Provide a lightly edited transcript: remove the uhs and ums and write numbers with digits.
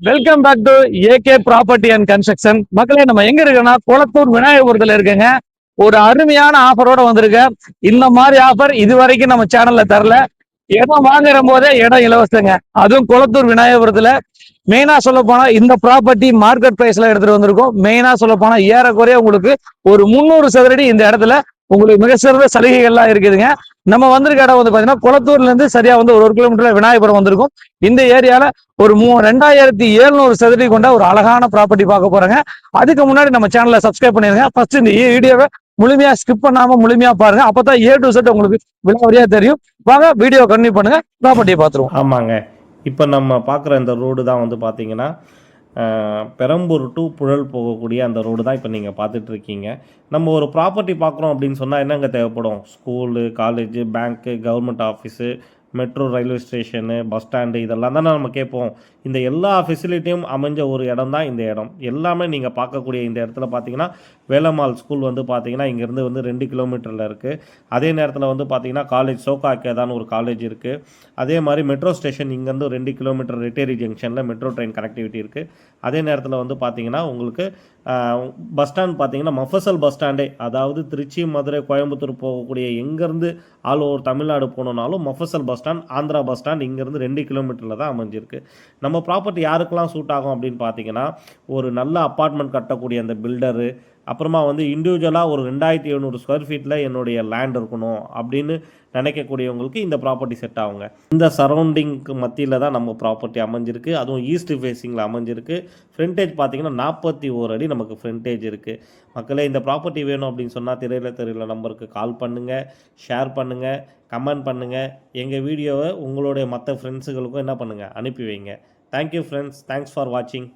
Welcome back to AK property and construction. மக்களே, நம்ம எங்க இருக்கோம்னா குளத்தூர் விநாயகபுரத்துல இருக்குங்க. ஒரு அருமையான ஆஃபரோட வந்திருக்க. இந்த மாதிரி ஆஃபர் இது வரைக்கும் நம்ம சேனல்ல தரல. இடம் வாங்குற போதே இடம் இலவசங்க. அதுவும் குளத்தூர் விநாயகபுரத்துல. மெயினா சொல்ல போனா இந்த ப்ராப்பர்ட்டி மார்க்கெட் பிரைஸ்ல எடுத்துட்டு வந்திருக்கோம். மெயினா சொல்ல போனா ஏறக்குறைய உங்களுக்கு ஒரு 300 சதுரடி இந்த இடத்துல உங்களுக்கு மிக சிறந்த சலுகைகள்லாம் இருக்குதுங்க. நம்ம வந்திருக்க இடம் வந்து பாத்தீங்கன்னா குளத்தூர்ல இருந்து சரியா வந்து ஒரு கிலோமீட்டர்ல விநாயகபுரம் வந்திருக்கும். இந்த ஏரியால ஒரு 2700 சதுரடி கொண்ட ஒரு அழகான ப்ராப்பர்ட்டி பார்க்க போறேங்க. அதுக்கு முன்னாடி நம்ம சேனலை சப்ஸ்கிரைப் பண்ணிருங்க. ஃபர்ஸ்ட் இந்த வீடியோவை முழுமையா ஸ்கிப் பண்ணாம முழுமையா பாருங்க. அப்பதான் A to Z உங்களுக்கு விலாவரியா தெரியும். வாங்க வீடியோ கண்டினியூ பண்ணுங்க, ப்ராப்பர்ட்டியை பார்த்துருவோம். ஆமாங்க. இப்போ நம்ம பார்க்குற இந்த ரோடு தான் வந்து பார்த்தீங்கன்னா பெரம்பூர் டு புழல் போகக்கூடிய அந்த ரோடு தான் இப்போ நீங்கள் பார்த்துட்ருக்கீங்க. நம்ம ஒரு ப்ராப்பர்ட்டி பார்க்குறோம் அப்படின்னு சொன்னால் என்னங்க தேவைப்படும்? School, college, bank, government office, metro railway station, bus stand, இதெல்லாம் தானே நம்ம கேட்போம். இந்த எல்லா ஃபெசிலிட்டியும் அமைஞ்ச ஒரு இடம் தான் இந்த இடம். எல்லாமே நீங்கள் பார்க்கக்கூடிய இந்த இடத்துல பார்த்தீங்கன்னா வேலம்மாள் ஸ்கூல் வந்து பார்த்தீங்கன்னா இங்கேருந்து வந்து 2 கிலோமீட்டரில் இருக்குது. அதே நேரத்தில் வந்து பார்த்தீங்கன்னா காலேஜ் சோகா கேதான்னு ஒரு காலேஜ் இருக்குது. அதே மாதிரி மெட்ரோ ஸ்டேஷன் இங்கேருந்து 2 கிலோமீட்டர் ரிட்டேரி ஜங்ஷனில் மெட்ரோ ட்ரெயின் கனெக்டிவிட்டி இருக்குது. அதே நேரத்தில் வந்து பார்த்தீங்கன்னா உங்களுக்கு பஸ் ஸ்டாண்ட் பார்த்தீங்கன்னா மஃபசல் பஸ் ஸ்டாண்டே, அதாவது திருச்சி, மதுரை, கோயம்புத்தூர் போகக்கூடிய எங்கேருந்து ஆல் ஓவர் தமிழ்நாடு போனோம்னாலும் mofussil bus stand, Andhra bus stand இங்கேருந்து 2 கிலோமீட்டரில் தான் அமைஞ்சிருக்கு. நம்ம ப்ராப்பர்ட்டி யாருக்கெல்லாம் சூட் ஆகும் அப்படின்னு பார்த்தீங்கன்னா, ஒரு நல்ல அப்பார்ட்மெண்ட் கட்டக்கூடிய அந்த பில்டரு, அப்புறமா வந்து இண்டிவிஜுவலாக ஒரு 2700 ஸ்கொயர் ஃபீட்டில் என்னுடைய லேண்ட் இருக்கணும் அப்படின்னு நினைக்கக்கூடியவங்களுக்கு இந்த ப்ராப்பர்ட்டி செட் ஆகுங்க. இந்த சரௌண்டிங்க்கு மத்தியில் தான் நம்ம ப்ராப்பர்ட்டி அமைஞ்சிருக்கு. அதுவும் ஈஸ்ட் ஃபேஸிங்கில் அமைஞ்சிருக்கு. ஃப்ரண்டேஜ் பார்த்தீங்கன்னா 41 அடி நமக்கு ஃப்ரண்டேஜ் இருக்குது. மக்களே, இந்த ப்ராப்பர்ட்டி வேணும் அப்படின்னு சொன்னால் தெரியல நம்பருக்கு கால் பண்ணுங்கள், ஷேர் பண்ணுங்கள், கமெண்ட் பண்ணுங்கள். எங்கள் வீடியோவை உங்களுடைய மற்ற ஃப்ரெண்ட்ஸுகளுக்கும் என்ன பண்ணுங்கள், அனுப்பி வைங்க. Thank you friends. தேங்க்ஸ் ஃபார் வாட்சிங்.